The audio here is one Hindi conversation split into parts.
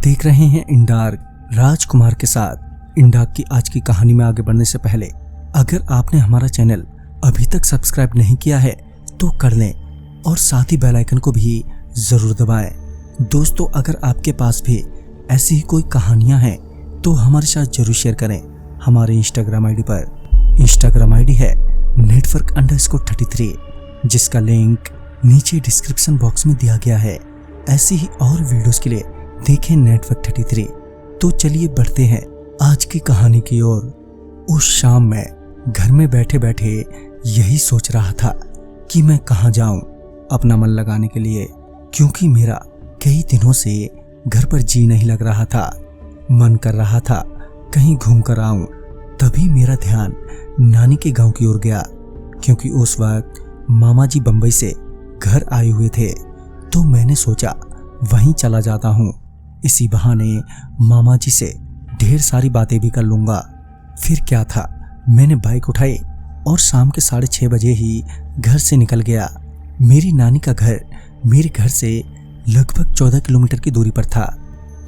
देख रहे हैं इंडार्क राजकुमार के साथ। इंडार्क की आज की कहानी में आगे बढ़ने से पहले अगर आपने हमारा चैनल अभी तक सब्सक्राइब नहीं किया है तो कर लें और साथ ही बेल आइकन को भी जरूर दबाएं। दोस्तों, अगर आपके पास भी ऐसी ही कोई कहानियां हैं तो हमारे साथ जरूर शेयर करें हमारे इंस्टाग्राम आईडी पर। इंस्टाग्राम आईडी है network_33, जिसका लिंक नीचे डिस्क्रिप्शन बॉक्स में दिया गया है। ऐसी ही और वीडियोस के लिए देखें network33। तो चलिए बढ़ते हैं आज की कहानी की ओर। उस शाम मैं घर में बैठे बैठे यही सोच रहा था कि मैं कहाँ जाऊं अपना मन लगाने के लिए, क्योंकि मेरा कई दिनों से घर पर जी नहीं लग रहा था। मन कर रहा था कहीं घूम कर आऊं। तभी मेरा ध्यान नानी के गांव की ओर गया, क्योंकि उस वक्त मामा जी बंबई से घर आए हुए थे। तो मैंने सोचा वहीं चला जाता हूं। इसी बहाने मामा जी से ढेर सारी बातें भी कर लूंगा। फिर क्या था, मैंने बाइक उठाई और शाम के 6:30 बजे ही घर से निकल गया। मेरी नानी का घर मेरे घर से लगभग 14 किलोमीटर की दूरी पर था,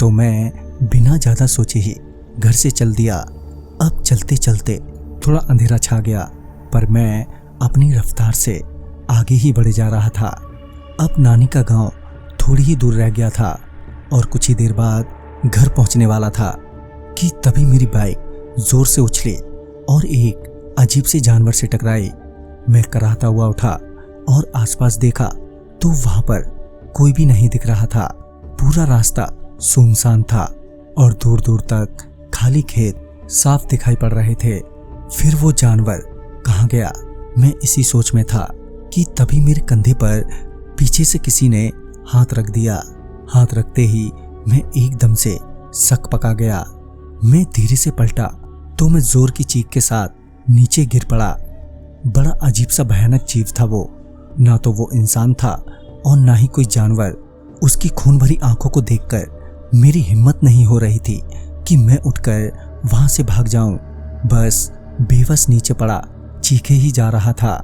तो मैं बिना ज्यादा सोचे ही घर से चल दिया। अब चलते चलते थोड़ा अंधेरा छा गया, पर मैं अपनी रफ्तार से आगे ही बढ़े जा रहा था। अब नानी का गांव थोड़ी ही दूर रह गया था और कुछ ही देर बाद घर पहुंचने वाला था कि तभी मेरी बाइक जोर से उछली और एक अजीब से जानवर से टकराई। मैं कराहता हुआ उठा और आसपास देखा तो वहां पर कोई भी नहीं दिख रहा था। पूरा रास्ता सुनसान था और दूर दूर तक खाली खेत साफ दिखाई पड़ रहे थे। फिर वो जानवर कहाँ गया, मैं इसी सोच में था कि तभी मेरे कंधे पर पीछे से किसी ने हाथ रख दिया। हाथ रखते ही मैं एकदम से सक पका गया। मैं धीरे से पलटा तो मैं जोर की चीख के साथ नीचे गिर पड़ा। बड़ा अजीब सा भयानक जीव था वो। ना तो वो इंसान था और ना ही कोई जानवर। उसकी खून भरी आंखों को देखकर मेरी हिम्मत नहीं हो रही थी कि मैं उठकर वहां से भाग जाऊं। बस बेबस नीचे पड़ा, चीखे ही जा रहा था।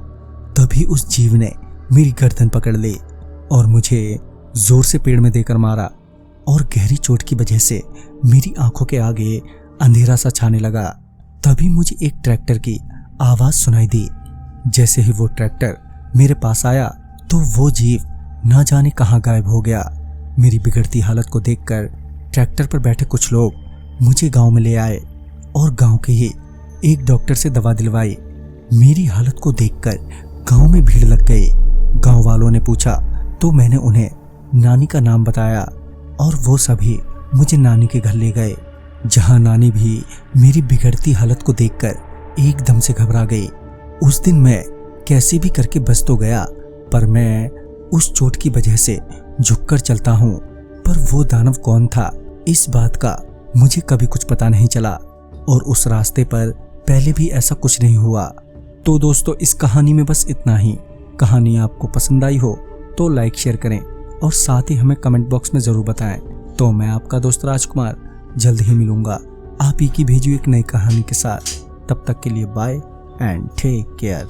तभी उस जीव ने मेरी गर्दन पकड़ ली और मुझे जोर से पेड़ में देकर मारा और गहरी चोट की वजह से मेरी आंखों के आगे अंधेरा सा छाने लगा। तभी मुझे एक ट्रैक्टर की आवाज सुनाई दी। जैसे ही वो ट्रैक्टर मेरे पास आया तो वो जीव ना जाने कहां गायब हो गया। मेरी बिगड़ती हालत को देखकर ट्रैक्टर पर बैठे कुछ लोग मुझे गांव में ले आए और गांव के ही एक डॉक्टर से दवा दिलवाई। मेरी हालत को देखकर गांव में भीड़ लग गई। गांव वालों ने पूछा तो मैंने उन्हें नानी का नाम बताया और वो सभी मुझे नानी के घर ले गए, जहां नानी भी मेरी बिगड़ती हालत को देखकर एकदम से घबरा गई। उस दिन मैं कैसे भी करके बच तो गया, पर मैं उस चोट की वजह से झुककर चलता हूँ। पर वो दानव कौन था, इस बात का मुझे कभी कुछ पता नहीं चला और उस रास्ते पर पहले भी ऐसा कुछ नहीं हुआ। तो दोस्तों, इस कहानी में बस इतना ही। कहानी आपको पसंद आई हो तो लाइक शेयर करें और साथ ही हमें कमेंट बॉक्स में जरूर बताएं। तो मैं आपका दोस्त राजकुमार जल्द ही मिलूंगा आप ही की भेजी एक नई कहानी के साथ। तब तक के लिए बाय एंड टेक केयर।